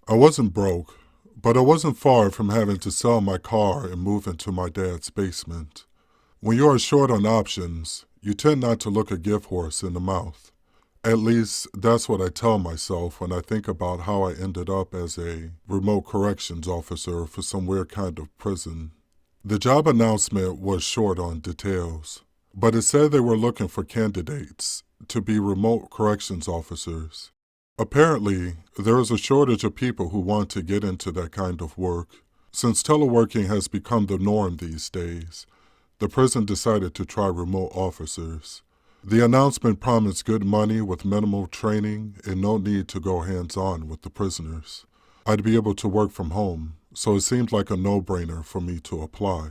I wasn't broke, but I wasn't far from having to sell my car and move into my dad's basement. When you are short on options, you tend not to look a gift horse in the mouth. At least, that's what I tell myself when I think about how I ended up as a remote corrections officer for some weird kind of prison. The job announcement was short on details, but it said they were looking for candidates to be remote corrections officers. Apparently, there is a shortage of people who want to get into that kind of work. Since teleworking has become the norm these days, the prison decided to try remote officers. The announcement promised good money with minimal training and no need to go hands-on with the prisoners. I'd be able to work from home, so it seemed like a no-brainer for me to apply.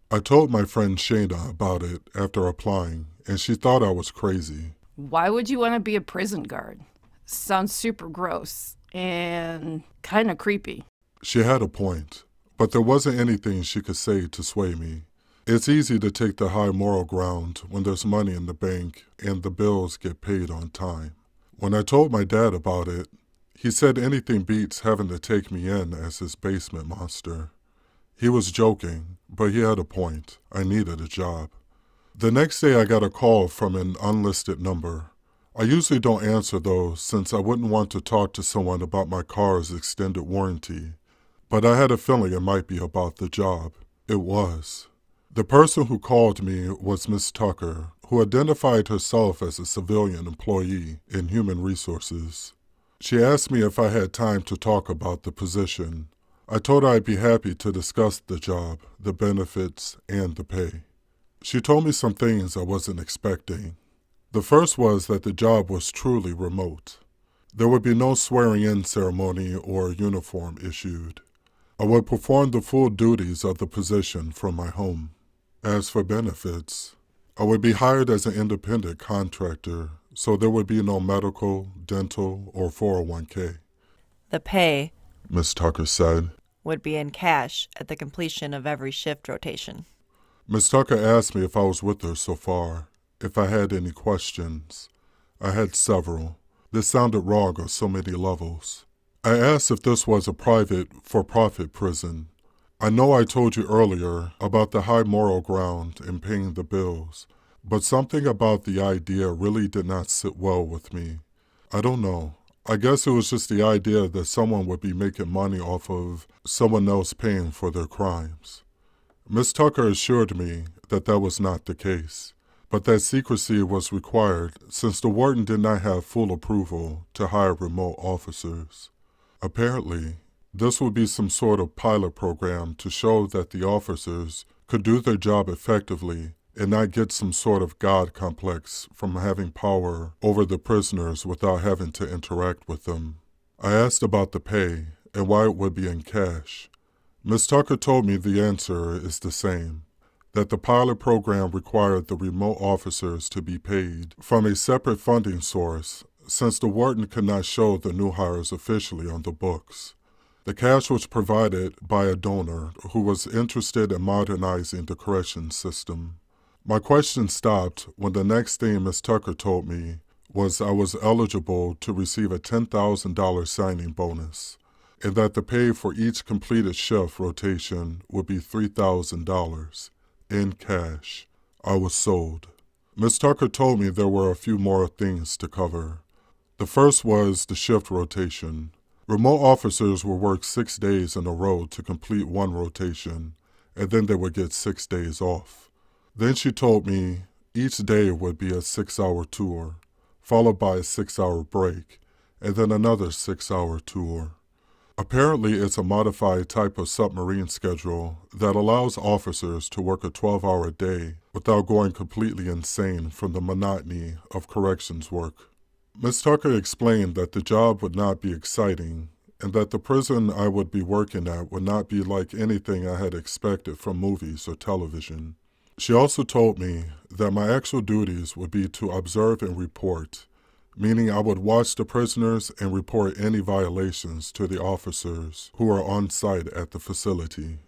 I told my friend Shayna about it after applying, and she thought I was crazy. Why would you want to be a prison guard? Sounds super gross and kind of creepy. She had a point, but there wasn't anything she could say to sway me. It's easy to take the high moral ground when there's money in the bank and the bills get paid on time. When I told my dad about it, he said anything beats having to take me in as his basement monster. He was joking, but he had a point. I needed a job. The next day I got a call from an unlisted number. I usually don't answer those since I wouldn't want to talk to someone about my car's extended warranty, but I had a feeling it might be about the job. It was. The person who called me was Miss Tucker, who identified herself as a civilian employee in human resources. She asked me if I had time to talk about the position. I told her I'd be happy to discuss the job, the benefits, and the pay. She told me some things I wasn't expecting. The first was that the job was truly remote. There would be no swearing-in ceremony or uniform issued. I would perform the full duties of the position from my home. As for benefits, I would be hired as an independent contractor, so there would be no medical, dental, or 401k. The pay, Miss Tucker said. would be in cash at the completion of every shift rotation. Miss Tucker asked me if I was with her so far, if I had any questions. I had several. This sounded wrong on so many levels. I asked if this was a private, for-profit prison. I know I told you earlier about the high moral ground in paying the bills, but something about the idea really did not sit well with me. I don't know. I guess it was just the idea that someone would be making money off of someone else paying for their crimes. Miss Tucker assured me that that was not the case, but that secrecy was required since the warden did not have full approval to hire remote officers. Apparently, this would be some sort of pilot program to show that the officers could do their job effectively and not get some sort of God complex from having power over the prisoners without having to interact with them. I asked about the pay and why it would be in cash. Ms. Tucker told me the answer is the same, that the pilot program required the remote officers to be paid from a separate funding source since the warden could not show the new hires officially on the books. The cash was provided by a donor who was interested in modernizing the corrections system. My question stopped when the next thing Ms. Tucker told me was I was eligible to receive a $10,000 signing bonus, and that the pay for each completed shift rotation would be $3,000 in cash. I was sold. Ms. Tucker told me there were a few more things to cover. The first was the shift rotation. Remote officers would work 6 days in a row to complete one rotation, and then they would get 6 days off. Then she told me each day would be a 6-hour tour, followed by a 6-hour break, and then another 6-hour tour. Apparently, it's a modified type of submarine schedule that allows officers to work a 12-hour day without going completely insane from the monotony of corrections work. Ms. Tucker explained that the job would not be exciting and that the prison I would be working at would not be like anything I had expected from movies or television. She also told me that my actual duties would be to observe and report, meaning I would watch the prisoners and report any violations to the officers who are on site at the facility.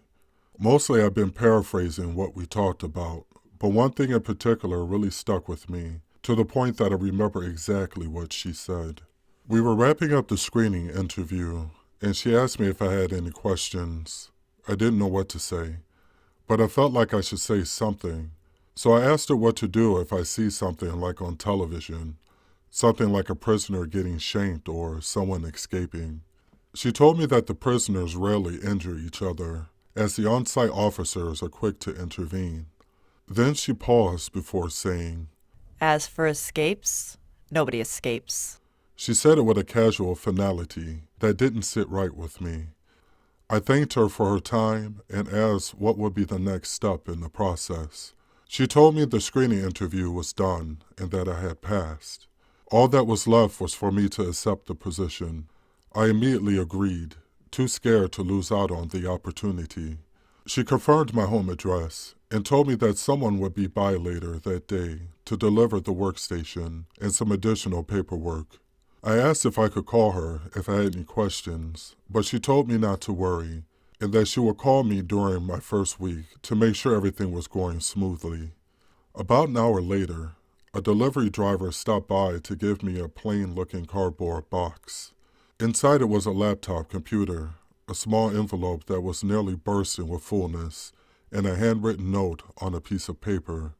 Mostly I've been paraphrasing what we talked about, but one thing in particular really stuck with me, to the point that I remember exactly what she said. We were wrapping up the screening interview, and she asked me if I had any questions. I didn't know what to say, but I felt like I should say something. So I asked her what to do if I see something like on television, something like a prisoner getting shanked or someone escaping. She told me that the prisoners rarely injure each other, as the on-site officers are quick to intervene. Then she paused before saying, As for escapes, nobody escapes. She said it with a casual finality that didn't sit right with me. I thanked her for her time and asked what would be the next step in the process. She told me the screening interview was done and that I had passed. All that was left was for me to accept the position. I immediately agreed, too scared to lose out on the opportunity. She confirmed my home address and told me that someone would be by later that day to deliver the workstation and some additional paperwork. I asked if I could call her if I had any questions, but she told me not to worry and that she would call me during my first week to make sure everything was going smoothly. About an hour later, a delivery driver stopped by to give me a plain-looking cardboard box. Inside it was a laptop computer, a small envelope that was nearly bursting with fullness, and a handwritten note on a piece of paper.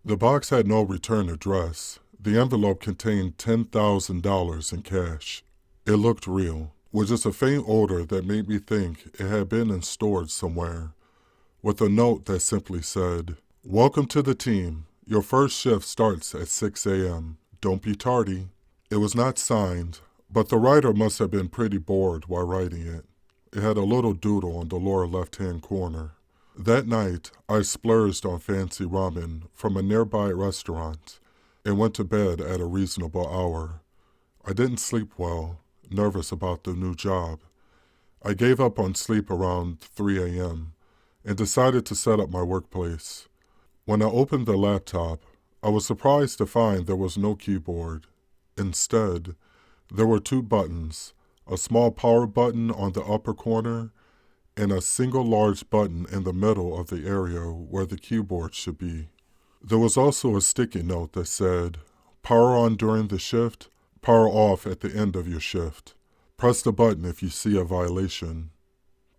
The box had no return address. The envelope contained $10,000 in cash. It looked real, with just a faint odor that made me think it had been in storage somewhere, with a note that simply said, "Welcome to the team. Your first shift starts at 6 a.m. Don't be tardy." It was not signed, but the writer must have been pretty bored while writing it. It had a little doodle on the lower left-hand corner. That night, I splurged on fancy ramen from a nearby restaurant and went to bed at a reasonable hour. I didn't sleep well, nervous about the new job. I gave up on sleep around 3 a.m. and decided to set up my workplace. When I opened the laptop, I was surprised to find there was no keyboard. Instead, there were two buttons, a small power button on the upper corner and a single large button in the middle of the area where the keyboard should be. There was also a sticky note that said, "Power on during the shift, power off at the end of your shift. Press the button if you see a violation."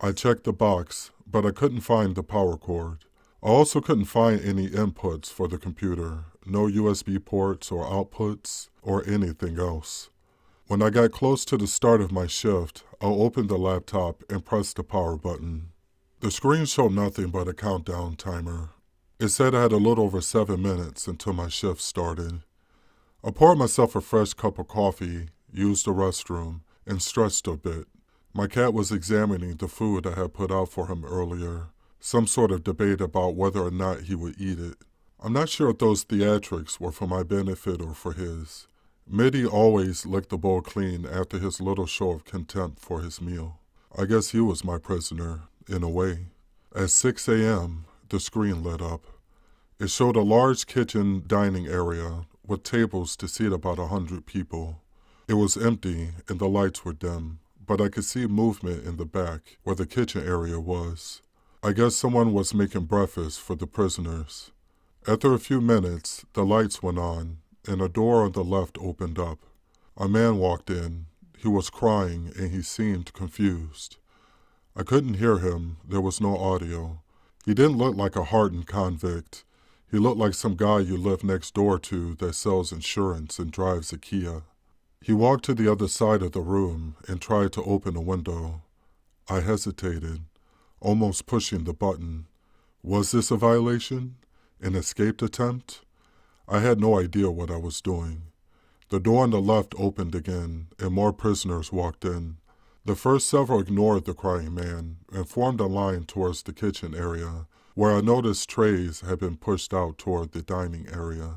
I checked the box, but I couldn't find the power cord. I also couldn't find any inputs for the computer, no USB ports or outputs, or anything else. When I got close to the start of my shift, I opened the laptop and pressed the power button. The screen showed nothing but a countdown timer. It said I had a little over 7 minutes until my shift started. I poured myself a fresh cup of coffee, used the restroom, and stretched a bit. My cat was examining the food I had put out for him earlier, some sort of debate about whether or not he would eat it. I'm not sure if those theatrics were for my benefit or for his. Mitty always licked the bowl clean after his little show of contempt for his meal. I guess he was my prisoner, in a way. At 6 a.m., the screen lit up. It showed a large kitchen dining area with tables to seat about 100 people. It was empty and the lights were dim, but I could see movement in the back where the kitchen area was. I guess someone was making breakfast for the prisoners. After a few minutes, the lights went on and a door on the left opened up. A man walked in. He was crying and he seemed confused. I couldn't hear him. There was no audio. He didn't look like a hardened convict. He looked like some guy you live next door to that sells insurance and drives a Kia. He walked to the other side of the room and tried to open a window. I hesitated, almost pushing the button. Was this a violation? An escape attempt? I had no idea what I was doing. The door on the left opened again, and more prisoners walked in. The first several ignored the crying man and formed a line towards the kitchen area, where I noticed trays had been pushed out toward the dining area.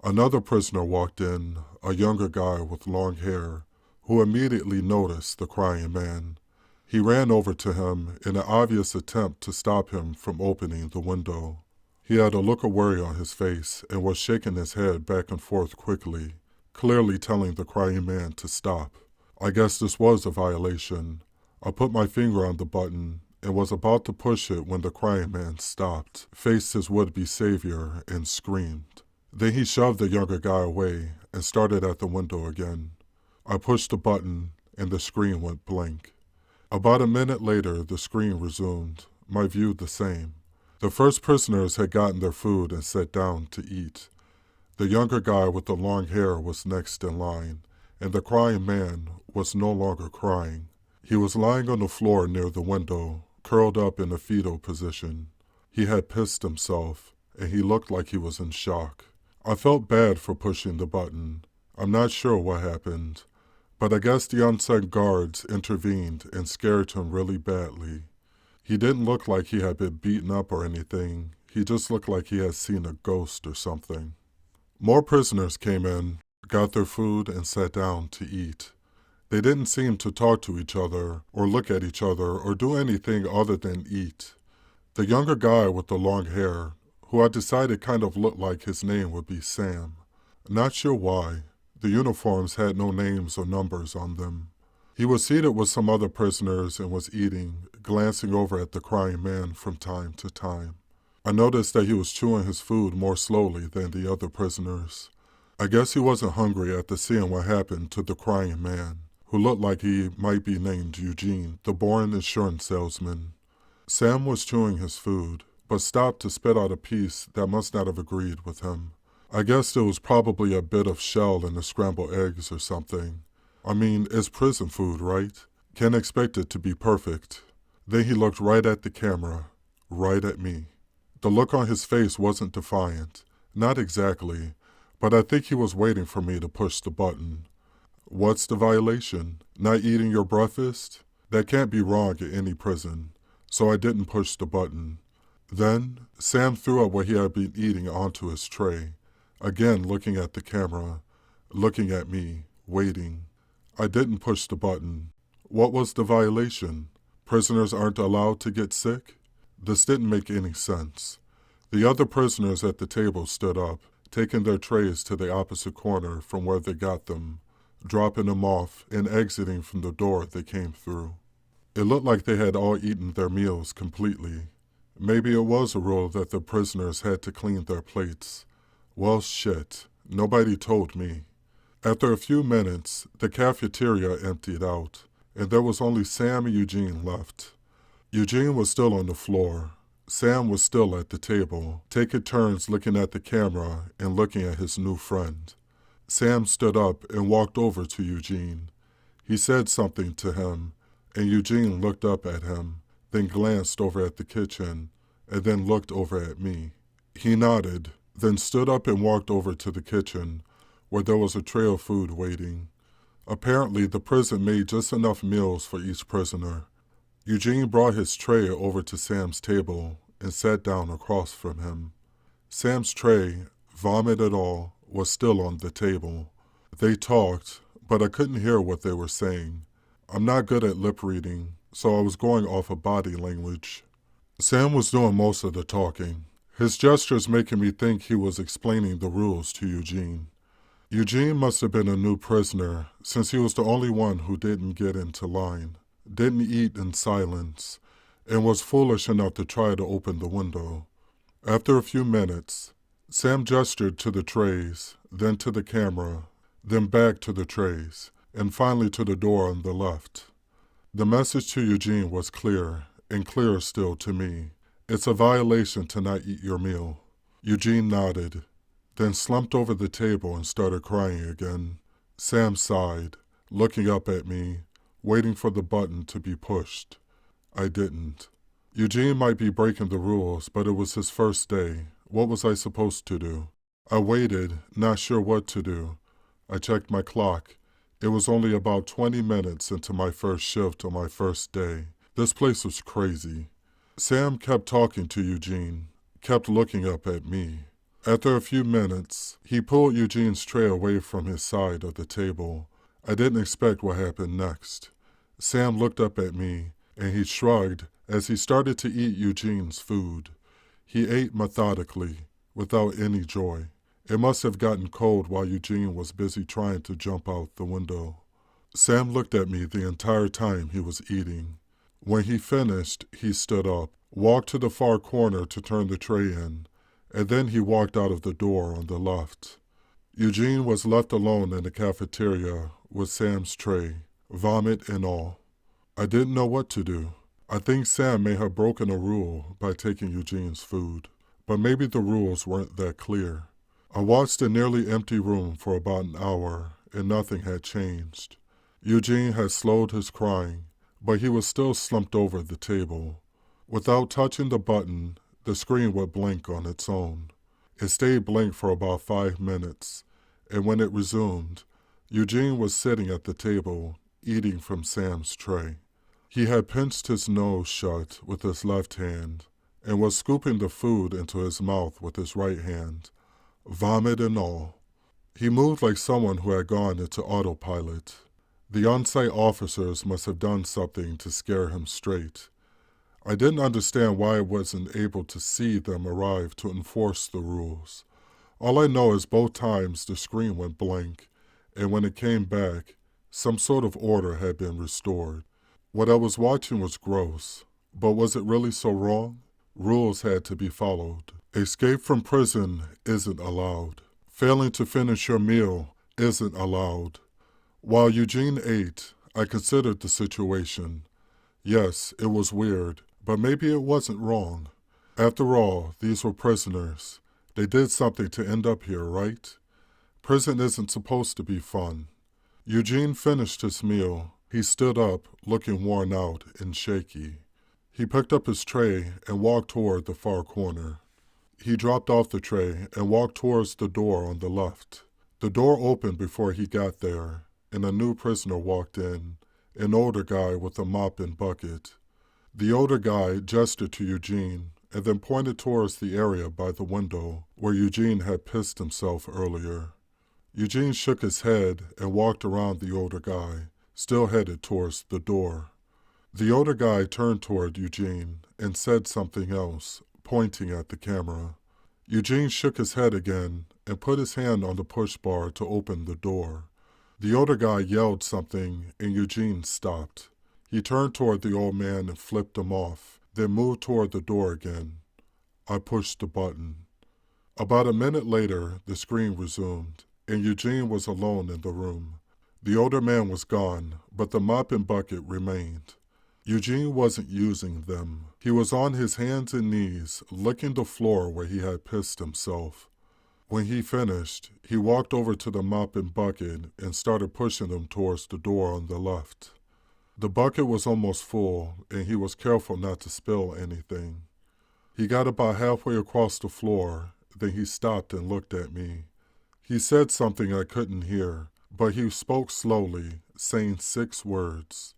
Another prisoner walked in, a younger guy with long hair, who immediately noticed the crying man. He ran over to him in an obvious attempt to stop him from opening the window. He had a look of worry on his face and was shaking his head back and forth quickly, clearly telling the crying man to stop. I guess this was a violation. I put my finger on the button and was about to push it when the crying man stopped, faced his would-be savior, and screamed. Then he shoved the younger guy away and started at the window again. I pushed the button and the screen went blank. About a minute later, the screen resumed, my view the same. The first prisoners had gotten their food and sat down to eat. The younger guy with the long hair was next in line, and the crying man was no longer crying. He was lying on the floor near the window, curled up in a fetal position. He had pissed himself, and he looked like he was in shock. I felt bad for pushing the button. I'm not sure what happened, but I guess the unsent guards intervened and scared him really badly. He didn't look like he had been beaten up or anything. He just looked like he had seen a ghost or something. More prisoners came in, got their food, and sat down to eat. They didn't seem to talk to each other or look at each other or do anything other than eat. The younger guy with the long hair, who I decided kind of looked like his name would be Sam. Not sure why. The uniforms had no names or numbers on them. He was seated with some other prisoners and was eating, glancing over at the crying man from time to time. I noticed that he was chewing his food more slowly than the other prisoners. I guess he wasn't hungry after seeing what happened to the crying man, who looked like he might be named Eugene, the born insurance salesman. Sam was chewing his food, but stopped to spit out a piece that must not have agreed with him. I guess there was probably a bit of shell in the scrambled eggs or something. I mean, it's prison food, right? Can't expect it to be perfect. Then he looked right at the camera, right at me. The look on his face wasn't defiant, not exactly, but I think he was waiting for me to push the button. What's the violation? Not eating your breakfast? That can't be wrong at any prison, so I didn't push the button. Then, Sam threw up what he had been eating onto his tray, again looking at the camera, looking at me, waiting. I didn't push the button. What was the violation? Prisoners aren't allowed to get sick? This didn't make any sense. The other prisoners at the table stood up, taking their trays to the opposite corner from where they got them, dropping them off and exiting from the door they came through. It looked like they had all eaten their meals completely. Maybe it was a rule that the prisoners had to clean their plates. Well, shit, nobody told me. After a few minutes, the cafeteria emptied out, and there was only Sam and Eugene left. Eugene was still on the floor. Sam was still at the table, taking turns looking at the camera and looking at his new friend. Sam stood up and walked over to Eugene. He said something to him, and Eugene looked up at him, then glanced over at the kitchen, and then looked over at me. He nodded, then stood up and walked over to the kitchen, where there was a tray of food waiting. Apparently, the prison made just enough meals for each prisoner. Eugene brought his tray over to Sam's table and sat down across from him. Sam's tray, vomit and all, was still on the table. They talked, but I couldn't hear what they were saying. I'm not good at lip reading, so I was going off of body language. Sam was doing most of the talking, his gestures making me think he was explaining the rules to Eugene. Eugene must have been a new prisoner, since he was the only one who didn't get into line, didn't eat in silence, and was foolish enough to try to open the window. After a few minutes, Sam gestured to the trays, then to the camera, then back to the trays, and finally to the door on the left. The message to Eugene was clear, and clearer still to me. It's a violation to not eat your meal. Eugene nodded, then slumped over the table and started crying again. Sam sighed, looking up at me, waiting for the button to be pushed. I didn't. Eugene might be breaking the rules, but it was his first day. What was I supposed to do? I waited, not sure what to do. I checked my clock. It was only about 20 minutes into my first shift on my first day. This place was crazy. Sam kept talking to Eugene, kept looking up at me. After a few minutes, he pulled Eugene's tray away from his side of the table. I didn't expect what happened next. Sam looked up at me, and he shrugged as he started to eat Eugene's food. He ate methodically, without any joy. It must have gotten cold while Eugene was busy trying to jump out the window. Sam looked at me the entire time he was eating. When he finished, he stood up, walked to the far corner to turn the tray in, and then he walked out of the door on the left. Eugene was left alone in the cafeteria with Sam's tray, vomit and all. I didn't know what to do. I think Sam may have broken a rule by taking Eugene's food, but maybe the rules weren't that clear. I watched the nearly empty room for about an hour, and nothing had changed. Eugene had slowed his crying, but he was still slumped over the table. Without touching the button, the screen would blink on its own. It stayed blank for about 5 minutes, and when it resumed, Eugene was sitting at the table, eating from Sam's tray. He had pinched his nose shut with his left hand and was scooping the food into his mouth with his right hand, vomit and all. He moved like someone who had gone into autopilot. The on-site officers must have done something to scare him straight. I didn't understand why I wasn't able to see them arrive to enforce the rules. All I know is both times the screen went blank, and when it came back, some sort of order had been restored. What I was watching was gross, but was it really so wrong? Rules had to be followed. Escape from prison isn't allowed. Failing to finish your meal isn't allowed. While Eugene ate, I considered the situation. Yes, it was weird, but maybe it wasn't wrong. After all, these were prisoners. They did something to end up here, right? Prison isn't supposed to be fun. Eugene finished his meal. He stood up, looking worn out and shaky. He picked up his tray and walked toward the far corner. He dropped off the tray and walked towards the door on the left. The door opened before he got there, and a new prisoner walked in, an older guy with a mop and bucket. The older guy gestured to Eugene and then pointed towards the area by the window where Eugene had pissed himself earlier. Eugene shook his head and walked around the older guy, still headed towards the door. The older guy turned toward Eugene and said something else, pointing at the camera. Eugene shook his head again and put his hand on the push bar to open the door. The older guy yelled something and Eugene stopped. He turned toward the old man and flipped him off, then moved toward the door again. I pushed the button. About a minute later, the screen resumed, and Eugene was alone in the room. The older man was gone, but the mop and bucket remained. Eugene wasn't using them. He was on his hands and knees, licking the floor where he had pissed himself. When he finished, he walked over to the mop and bucket and started pushing them towards the door on the left. The bucket was almost full, and he was careful not to spill anything. He got about halfway across the floor, then he stopped and looked at me. He said something I couldn't hear, but he spoke slowly, saying 6 words.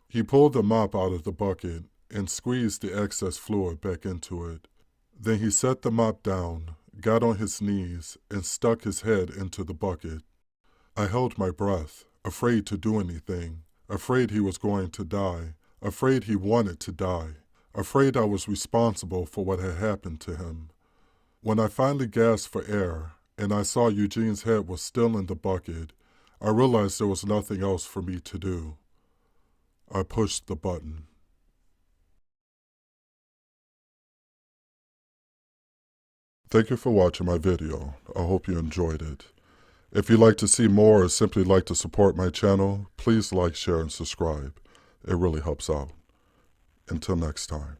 He pulled the mop out of the bucket and squeezed the excess fluid back into it. Then he set the mop down, got on his knees, and stuck his head into the bucket. I held my breath, afraid to do anything, afraid he was going to die, afraid he wanted to die, afraid I was responsible for what had happened to him. When I finally gasped for air, and I saw Eugene's head was still in the bucket, I realized there was nothing else for me to do. I pushed the button. Thank you for watching my video. I hope you enjoyed it. If you'd like to see more or simply like to support my channel, please like, share, and subscribe. It really helps out. Until next time.